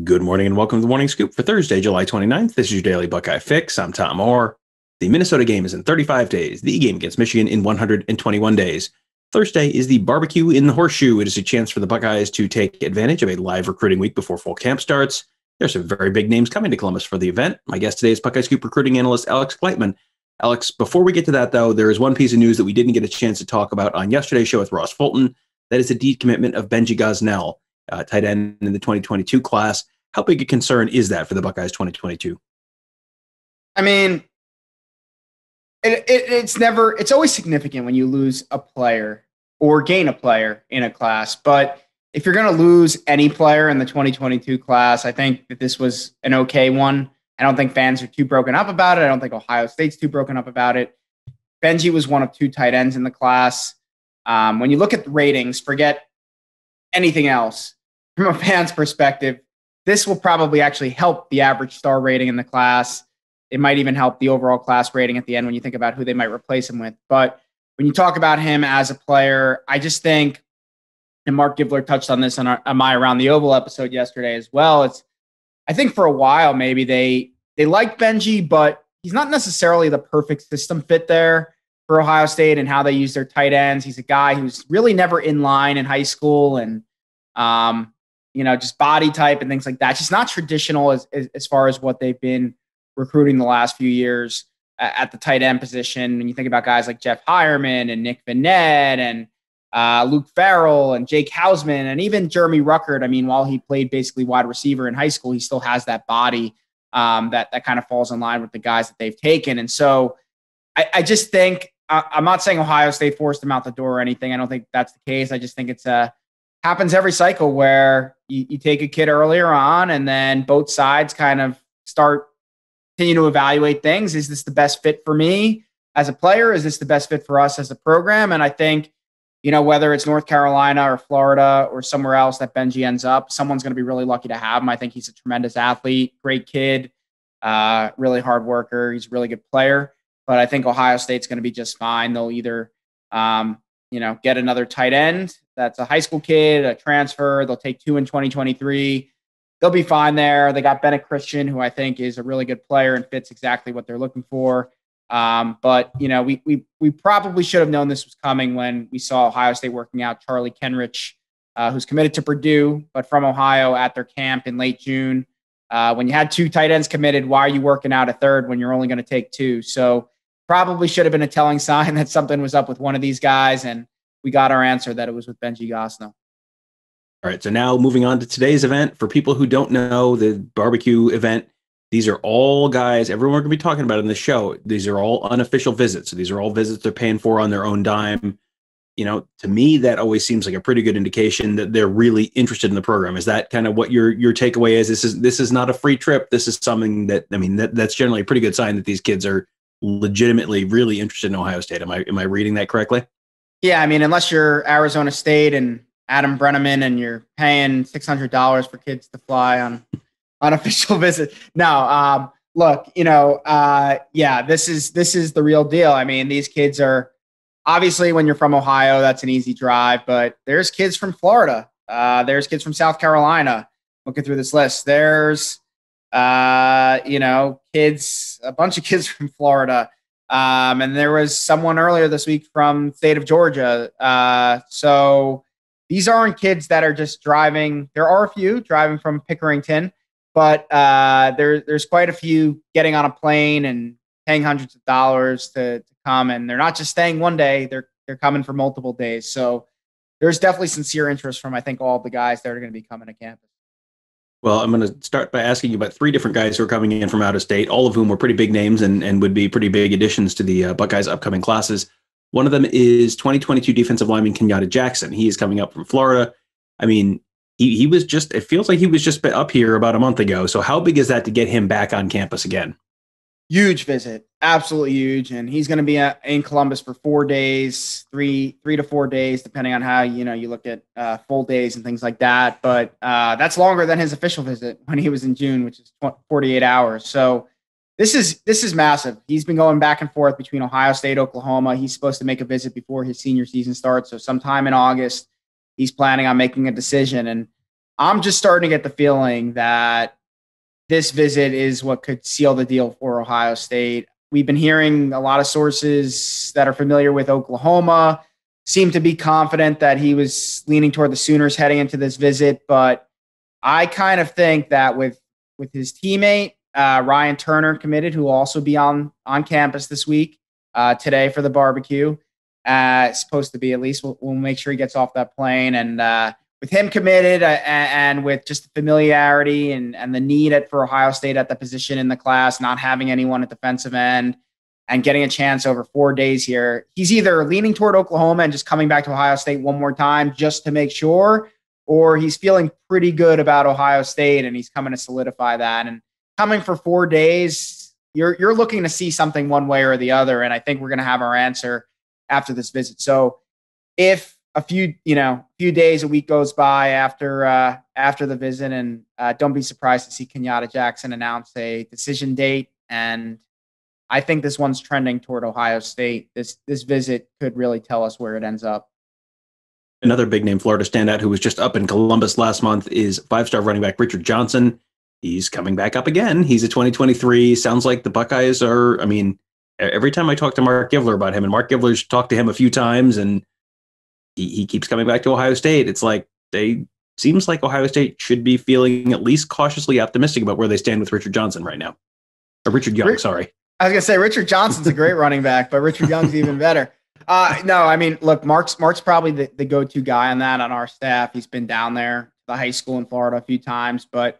Good morning and welcome to the Morning Scoop for Thursday, July 29th. This is your daily Buckeye fix. I'm Tom Orr. The Minnesota game is in 35 days. The game against Michigan in 121 days. Thursday is the barbecue in the Horseshoe. It is a chance for the Buckeyes to take advantage of a live recruiting week before fall camp starts. There's some very big names coming to Columbus for the event. My guest today is Buckeye Scoop recruiting analyst Alex Gleitman. Alex, before we get to that, though, there is one piece of news that we didn't get a chance to talk about on yesterday's show with Ross Fulton. That is the decommitment of Benji Gosnell, tight end in the 2022 class. How big a concern is that for the Buckeyes 2022? I mean, it's always significant when you lose a player or gain a player in a class. But if you're going to lose any player in the 2022 class, I think that this was an okay one. I don't think fans are too broken up about it. I don't think Ohio State's too broken up about it. Benji was one of two tight ends in the class. When you look at the ratings, forget anything else. From a fan's perspective, this will probably actually help the average star rating in the class. It might even help the overall class rating at the end when you think about who they might replace him with. But when you talk about him as a player, I just think, and Mark Givler touched on this on my Around the Oval episode yesterday as well, I think for a while maybe they like Benji, but he's not necessarily the perfect system fit there for Ohio State and how they use their tight ends. He's a guy who's really never in line in high school and just body type and things like that. Just not traditional as far as what they've been recruiting the last few years at the tight end position. When you think about guys like Jeff Hireman and Nick Vanette and Luke Farrell and Jake Hausman and even Jeremy Ruckert. I mean, while he played basically wide receiver in high school, he still has that body that kind of falls in line with the guys that they've taken. And so I just think, I'm not saying Ohio State forced him out the door or anything. I don't think that's the case. I just think it's happens every cycle where you take a kid earlier on and then both sides kind of continue to evaluate things. Is this the best fit for me as a player? Is this the best fit for us as a program? And I think, whether it's North Carolina or Florida or somewhere else that Benji ends up, someone's going to be really lucky to have him. I think he's a tremendous athlete, great kid, really hard worker. He's a really good player, but I think Ohio State's going to be just fine. They'll either, get another tight end that's a high school kid, a transfer. They'll take two in 2023. They'll be fine there. They got Bennett Christian, who I think is a really good player and fits exactly what they're looking for. But we probably should have known this was coming when we saw Ohio State working out Charlie Kenrich, who's committed to Purdue, but from Ohio at their camp in late June. When you had two tight ends committed, why are you working out a third when you're only going to take two? So probably should have been a telling sign that something was up with one of these guys, and we got our answer that it was with Benji Gosnell. All right, so now moving on to today's event. For people who don't know, the barbecue event, these are all guys, everyone we're going to be talking about in the show, these are all unofficial visits. So these are all visits they're paying for on their own dime. To me, that always seems like a pretty good indication that they're really interested in the program. Is that kind of what your takeaway is? This is not a free trip. This is something that's generally a pretty good sign that these kids are legitimately really interested in Ohio State. Am I reading that correctly? Yeah, I mean, unless you're Arizona State and Adam Brenneman and you're paying $600 for kids to fly on unofficial visit. No, look, this is the real deal. I mean, these kids are obviously, when you're from Ohio, that's an easy drive, but there's kids from Florida. There's kids from South Carolina. Looking through this list, there's a bunch of kids from Florida. And there was someone earlier this week from the state of Georgia. So these aren't kids that are just driving. There are a few driving from Pickerington, but there's quite a few getting on a plane and paying hundreds of dollars to come. And they're not just staying one day. They're coming for multiple days. So there's definitely sincere interest from, I think, all the guys that are going to be coming to campus. Well, I'm going to start by asking you about three different guys who are coming in from out of state, all of whom were pretty big names and would be pretty big additions to the Buckeyes' upcoming classes. One of them is 2022 defensive lineman Kenyatta Jackson. He is coming up from Florida. I mean, he was just, it feels like he was just up here about a month ago. So how big is that to get him back on campus again? Huge visit, absolutely huge. And he's going to be in Columbus for 4 days, three to 4 days, depending on how, you look at full days and things like that. But that's longer than his official visit when he was in June, which is 48 hours. So this is massive. He's been going back and forth between Ohio State, Oklahoma. He's supposed to make a visit before his senior season starts. So sometime in August, he's planning on making a decision. And I'm just starting to get the feeling that this visit is what could seal the deal for Ohio State. We've been hearing a lot of sources that are familiar with Oklahoma seem to be confident that he was leaning toward the Sooners heading into this visit. But I kind of think that with his teammate, Ryan Turner committed, who will also be on campus this week, today for the barbecue. Supposed to be, at least. We'll make sure he gets off that plane. And with him committed and with just the familiarity and the need for Ohio State at the position in the class, not having anyone at defensive end and getting a chance over 4 days here, he's either leaning toward Oklahoma and just coming back to Ohio State one more time just to make sure, or he's feeling pretty good about Ohio State and he's coming to solidify that. And coming for 4 days, you're looking to see something one way or the other. And I think we're going to have our answer after this visit. So if a few days, a week goes by after the visit, and don't be surprised to see Kenyatta Jackson announce a decision date. And I think this one's trending toward Ohio State. This visit could really tell us where it ends up. Another big name Florida standout who was just up in Columbus last month is five-star running back Richard Johnson. He's coming back up again. He's a 2023. Sounds like the Buckeyes are, I mean, every time I talk to Mark Givler about him, and Mark Givler's talked to him a few times, and he keeps coming back to Ohio State. It's like seems like Ohio State should be feeling at least cautiously optimistic about where they stand with Richard Johnson right now. Or Richard Young, sorry. I was going to say Richard Johnson's a great running back, but Richard Young's even better. No, I mean, look, Mark's probably the go-to guy on that on our staff. He's been down there to the high school in Florida a few times, but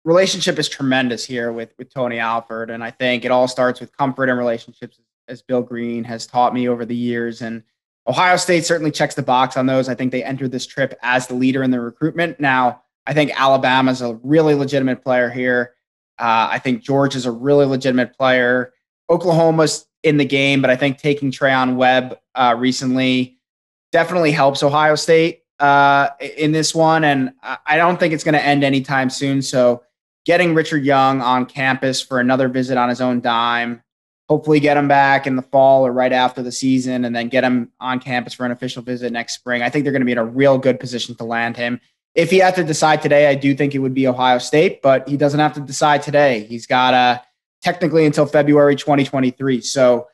relationship is tremendous here with Tony Alford. And I think it all starts with comfort and relationships, as Bill Green has taught me over the years. And Ohio State certainly checks the box on those. I think they entered this trip as the leader in the recruitment. Now, I think Alabama's a really legitimate player here. I think Georgia's a really legitimate player. Oklahoma's in the game, but I think taking Trayon Webb recently definitely helps Ohio State in this one. And I don't think it's going to end anytime soon. So getting Richard Young on campus for another visit on his own dime, hopefully get him back in the fall or right after the season, and then get him on campus for an official visit next spring. I think they're going to be in a real good position to land him. If he had to decide today, I do think it would be Ohio State, but he doesn't have to decide today. He's got technically until February 2023. So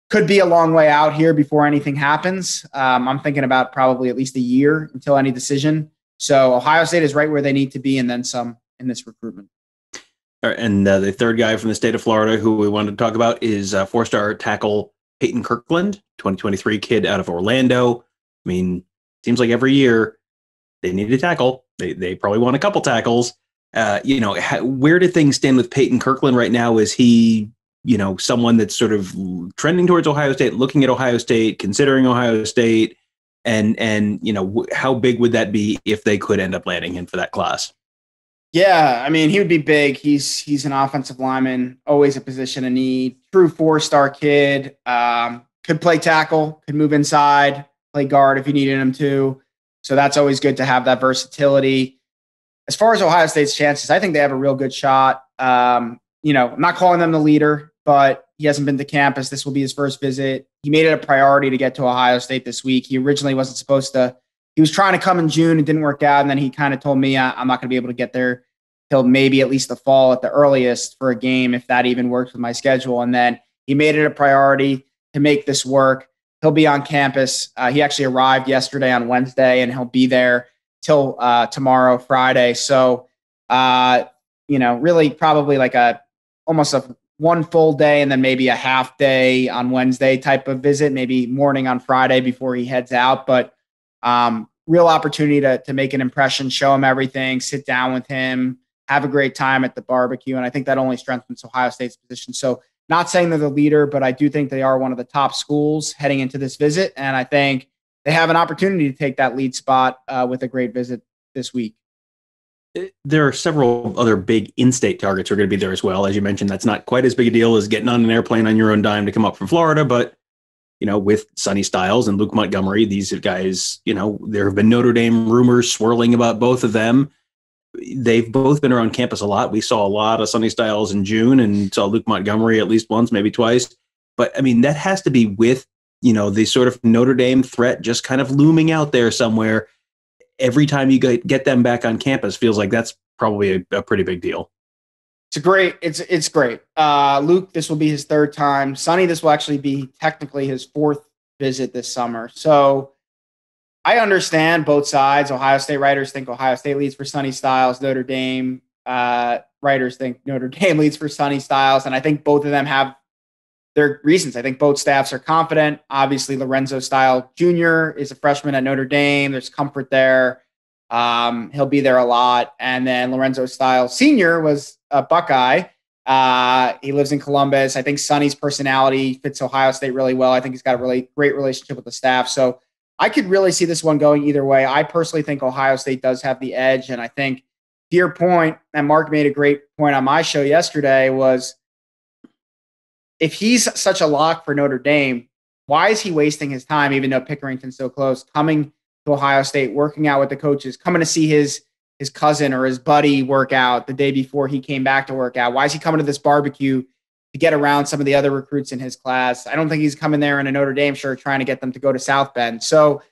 could be a long way out here before anything happens. I'm thinking about probably at least a year until any decision. So Ohio State is right where they need to be, and then some in this recruitment. And the third guy from the state of Florida who we wanted to talk about is four-star tackle Peyton Kirkland, 2023 kid out of Orlando. I mean, seems like every year they need a tackle. They probably want a couple tackles. Where do things stand with Peyton Kirkland right now? Is he, someone that's sort of trending towards Ohio State, looking at Ohio State, considering Ohio State, and how big would that be if they could end up landing him for that class? Yeah, I mean, he would be big. He's an offensive lineman, always a position of need. True four-star kid. Could play tackle, could move inside, play guard if you needed him to. So that's always good to have that versatility. As far as Ohio State's chances, I think they have a real good shot. I'm not calling them the leader, but he hasn't been to campus. This will be his first visit. He made it a priority to get to Ohio State this week. He originally wasn't supposed to. He was trying to come in June. It didn't work out. And then he kind of told me I'm not going to be able to get there till maybe at least the fall at the earliest for a game, if that even works with my schedule. And then he made it a priority to make this work. He'll be on campus. He actually arrived yesterday on Wednesday, and he'll be there till tomorrow, Friday. So, really probably like almost a one full day and then maybe a half day on Wednesday type of visit, maybe morning on Friday before he heads out. But real opportunity to make an impression, show him everything, sit down with him, have a great time at the barbecue. And I think that only strengthens Ohio State's position. So not saying they're the leader, but I do think they are one of the top schools heading into this visit. And I think they have an opportunity to take that lead spot with a great visit this week. There are several other big in-state targets who are going to be there as well. As you mentioned, that's not quite as big a deal as getting on an airplane on your own dime to come up from Florida. But, with Sonny Styles and Luke Montgomery, these guys, there have been Notre Dame rumors swirling about both of them. They've both been around campus a lot. We saw a lot of Sonny Styles in June and saw Luke Montgomery at least once, maybe twice. But, I mean, that has to be with, the sort of Notre Dame threat just kind of looming out there somewhere. every time you get them back on campus feels like that's probably a pretty big deal. It's great. Luke, this will be his third time. Sonny, this will actually be technically his fourth visit this summer. So I understand both sides. Ohio State writers think Ohio State leads for Sonny Styles. Notre Dame writers think Notre Dame leads for Sonny Styles. And I think both of them have their reasons. I think both staffs are confident. Obviously, Lorenzo Styles Jr. is a freshman at Notre Dame. There's comfort there. He'll be there a lot. And then Lorenzo Styles Sr. was a Buckeye. He lives in Columbus. I think Sonny's personality fits Ohio State really well. I think he's got a really great relationship with the staff. So I could really see this one going either way. I personally think Ohio State does have the edge. And I think, to your point, and Mark made a great point on my show yesterday, was if he's such a lock for Notre Dame, why is he wasting his time, even though Pickerington's so close, coming to Ohio State, working out with the coaches, coming to see his cousin or his buddy work out the day before he came back to work out? Why is he coming to this barbecue to get around some of the other recruits in his class? I don't think he's coming there in a Notre Dame shirt trying to get them to go to South Bend. So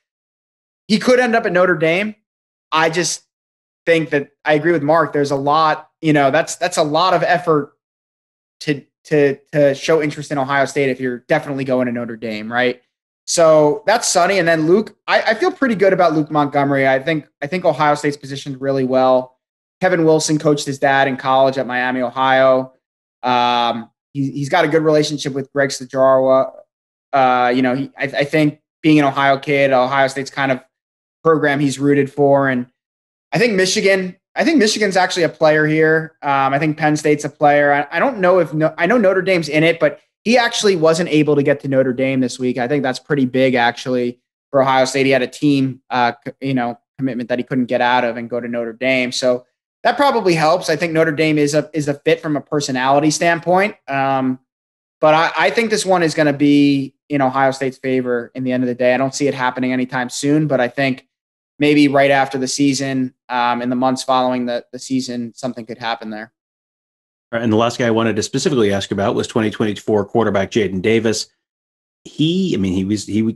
he could end up at Notre Dame. I just think that I agree with Mark. There's a lot, that's a lot of effort to show interest in Ohio State if you're definitely going to Notre Dame, right? So that's Sonny. And then Luke, I feel pretty good about Luke Montgomery. I think Ohio State's positioned really well. Kevin Wilson coached his dad in college at Miami, Ohio. He's got a good relationship with Greg Stajarwa. I think being an Ohio kid, Ohio State's kind of program he's rooted for. And I think Michigan's actually a player here. I think Penn State's a player. I don't know I know Notre Dame's in it, but he actually wasn't able to get to Notre Dame this week. I think that's pretty big actually for Ohio State. He had a team, commitment that he couldn't get out of and go to Notre Dame. So that probably helps. I think Notre Dame is a fit from a personality standpoint. But I think this one is going to be in Ohio State's favor in the end of the day. I don't see it happening anytime soon, but I think maybe right after the season, in the months following the season, something could happen there. And the last guy I wanted to specifically ask about was 2024 quarterback Jadyn Davis. He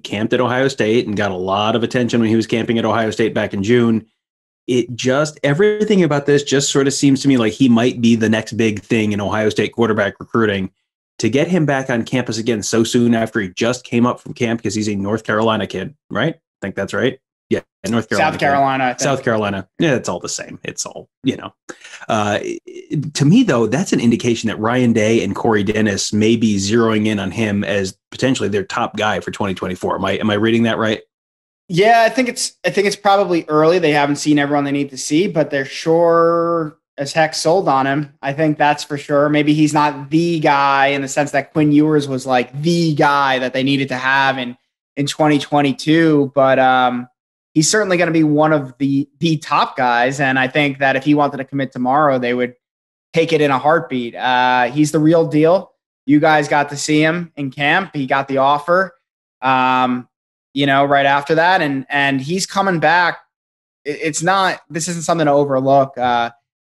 camped at Ohio State and got a lot of attention when he was camping at Ohio State back in June. Everything about this just sort of seems to me like he might be the next big thing in Ohio State quarterback recruiting. To get him back on campus again so soon after he just came up from camp, because he's a North Carolina kid, right? I think that's right. Yeah, North Carolina. South Carolina. Yeah, it's all the same. It's all, to me, though, that's an indication that Ryan Day and Corey Dennis may be zeroing in on him as potentially their top guy for 2024. Am I reading that right? Yeah, I think it's probably early. They haven't seen everyone they need to see, but they're sure as heck sold on him. I think that's for sure. Maybe he's not the guy in the sense that Quinn Ewers was like the guy that they needed to have in 2022, but he's certainly going to be one of the top guys. And I think that if he wanted to commit tomorrow, they would take it in a heartbeat. He's the real deal. You guys got to see him in camp. He got the offer, right after that. And he's coming back. This isn't something to overlook.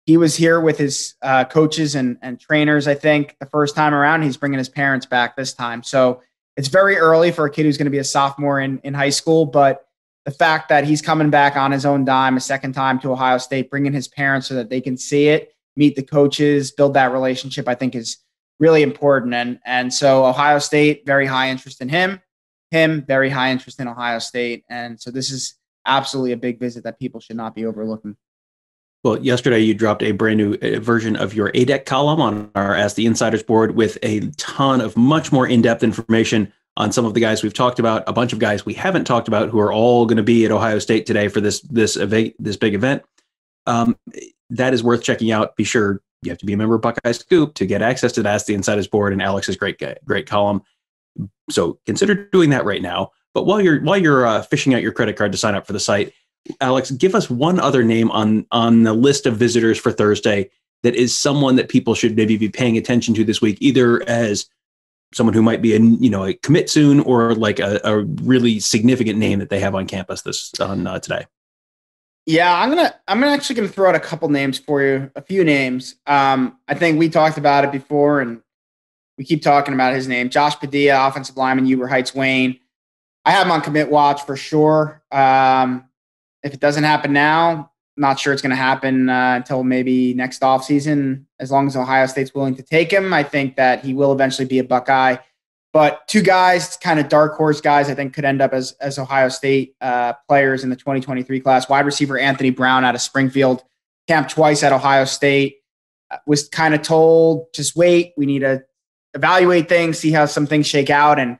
He was here with his coaches and trainers, I think, the first time around. He's bringing his parents back this time. So it's very early for a kid who's going to be a sophomore in high school, but the fact that he's coming back on his own dime a second time to Ohio State, bringing his parents so that they can see it, meet the coaches, build that relationship, I think is really important. And so Ohio State, very high interest in him, very high interest in Ohio State. And so this is absolutely a big visit that people should not be overlooking. Well, yesterday you dropped a brand new version of your ADEC column on our Ask the Insiders board with a ton of much more in-depth information on some of the guys we've talked about, a bunch of guys we haven't talked about who are all going to be at Ohio State today for this big event. That is worth checking out. Be sure you have to be a member of Buckeye Scoop to get access to the Ask the Insiders board and Alex's great column. So consider doing that right now. But while you're fishing out your credit card to sign up for the site, Alex, give us one other name on the list of visitors for Thursday that is someone that people should maybe be paying attention to this week, either as someone who might be a commit soon or like a really significant name that they have on campus today. Yeah, I'm actually gonna throw out a couple names for you, a few names. I think we talked about it before, and we keep talking about his name, Josh Padilla, offensive lineman, Uber Heights, Wayne. I have him on commit watch for sure. If it doesn't happen now, not sure it's going to happen until maybe next offseason. As long as Ohio State's willing to take him, I think that he will eventually be a Buckeye. But two guys, kind of dark horse guys, I think could end up as Ohio State players in the 2023 class. Wide receiver Anthony Brown out of Springfield, camped twice at Ohio State, was kind of told, just wait, we need to evaluate things, see how some things shake out. And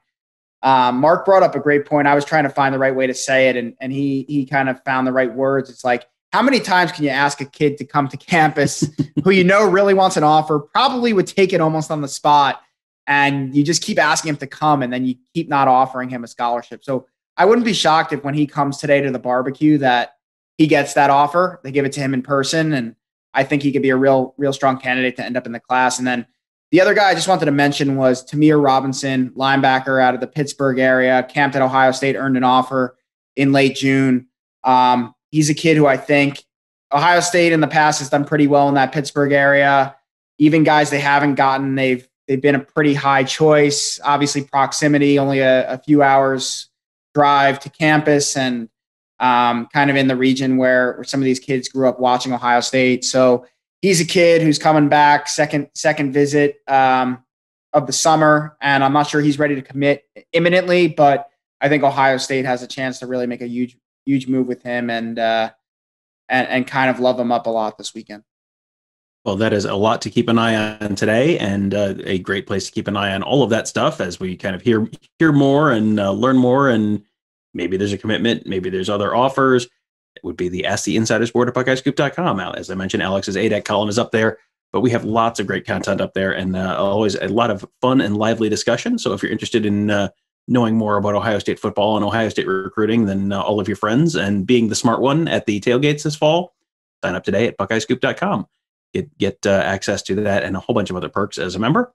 Mark brought up a great point. I was trying to find the right way to say it, and he kind of found the right words. It's like, how many times can you ask a kid to come to campus who you know really wants an offer, probably would take it almost on the spot, and you just keep asking him to come, and then you keep not offering him a scholarship. So I wouldn't be shocked if when he comes today to the barbecue that he gets that offer. They give it to him in person, and I think he could be a real strong candidate to end up in the class. And then the other guy I just wanted to mention was Tamir Robinson, linebacker out of the Pittsburgh area, camped at Ohio State, earned an offer in late June. He's a kid who I think Ohio State in the past has done pretty well in that Pittsburgh area. Even guys they haven't gotten, they've been a pretty high choice. Obviously, proximity, only a few hours drive to campus, and kind of in the region where some of these kids grew up watching Ohio State. So he's a kid who's coming back, second visit of the summer, and I'm not sure he's ready to commit imminently, but I think Ohio State has a chance to really make a huge move with him and kind of love him up a lot this weekend. Well, that is a lot to keep an eye on today, and a great place to keep an eye on all of that stuff as we kind of hear more and learn more, and maybe there's a commitment, maybe there's other offers. It would be the Ask the Insiders board at BuckeyeScoop.com. As I mentioned, Alex's ADAC column is up there, but we have lots of great content up there, and always a lot of fun and lively discussion. So if you're interested in knowing more about Ohio State football and Ohio State recruiting than all of your friends, and being the smart one at the tailgates this fall, sign up today at BuckeyeScoop.com. Get access to that and a whole bunch of other perks as a member.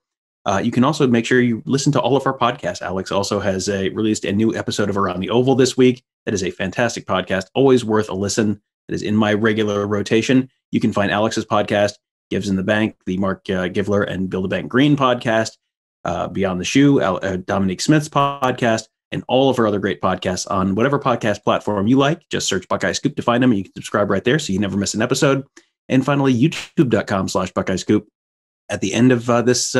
You can also make sure you listen to all of our podcasts. Alex also has released a new episode of Around the Oval this week. That is a fantastic podcast, always worth a listen. It is in my regular rotation. You can find Alex's podcast, Gives in the Bank, the Mark Givler and Build a Bank Green podcast, Beyond the Shoe, Dominique Smith's podcast, and all of our other great podcasts on whatever podcast platform you like. Just search Buckeye Scoop to find them, and you can subscribe right there so you never miss an episode. And finally, youtube.com/Buckeye Scoop. At the end of this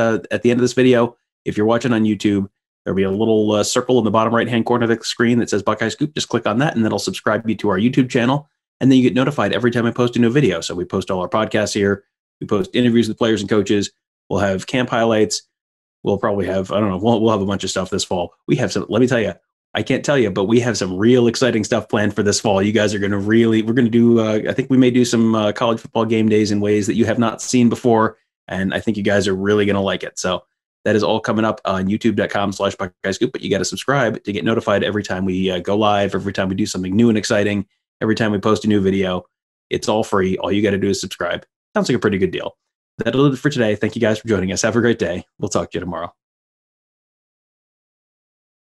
video, if you're watching on YouTube, there'll be a little circle in the bottom right-hand corner of the screen that says Buckeye Scoop. Just click on that, and that'll subscribe you to our YouTube channel. And then you get notified every time I post a new video. So we post all our podcasts here. We post interviews with players and coaches. We'll have camp highlights. We'll probably have, I don't know, we'll have a bunch of stuff this fall. We have some, let me tell you, I can't tell you, but we have some real exciting stuff planned for this fall. You guys are going to we're going to do, I think we may do some college football game days in ways that you have not seen before. And I think you guys are really going to like it. So that is all coming up on youtube.com/Buckeye Scoop, but you got to subscribe to get notified every time we go live, every time we do something new and exciting, every time we post a new video. It's all free. All you got to do is subscribe. Sounds like a pretty good deal. That'll do it for today. Thank you guys for joining us. Have a great day. We'll talk to you tomorrow.